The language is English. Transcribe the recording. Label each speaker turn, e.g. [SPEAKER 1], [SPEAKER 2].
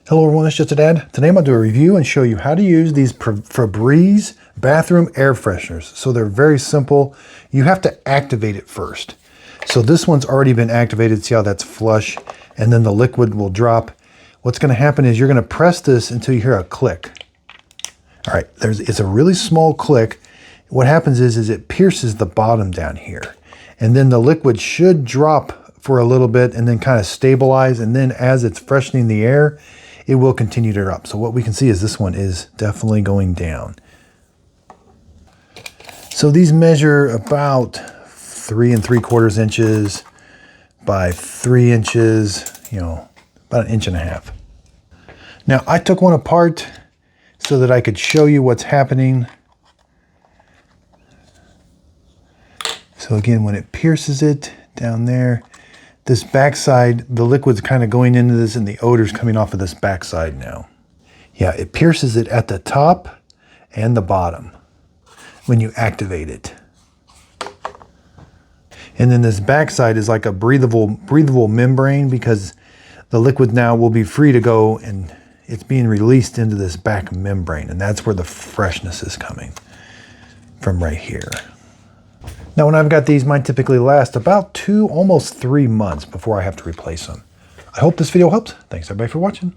[SPEAKER 1] Hello everyone, it's just a dad. Today I'm going to do a review and show you how to use these Febreze bathroom air fresheners. So they're very simple. You have to activate it first. So this one's already been activated. See how that's flush? And then the liquid will drop. What's going to happen is you're going to press this until you hear a click. All right, it's a really small click. What happens is it pierces the bottom down here. And then the liquid should drop for a little bit and then kind of stabilize. And then as it's freshening the air, it will continue to drop. So what we can see is this one is definitely going down. So these measure about 3 3/4 inches by 3 inches, about 1.5 inches. Now I took one apart so that I could show you what's happening. So again, when it pierces it down there, this backside, the liquid's kind of going into this and the odor's coming off of this backside now. Yeah, it pierces it at the top and the bottom when you activate it. And then this backside is like a breathable membrane because the liquid now will be free to go and it's being released into this back membrane. And that's where the freshness is coming from right here. Now, when I've got these, mine typically last about 2, almost 3 months before I have to replace them. I hope this video helped. Thanks everybody for watching.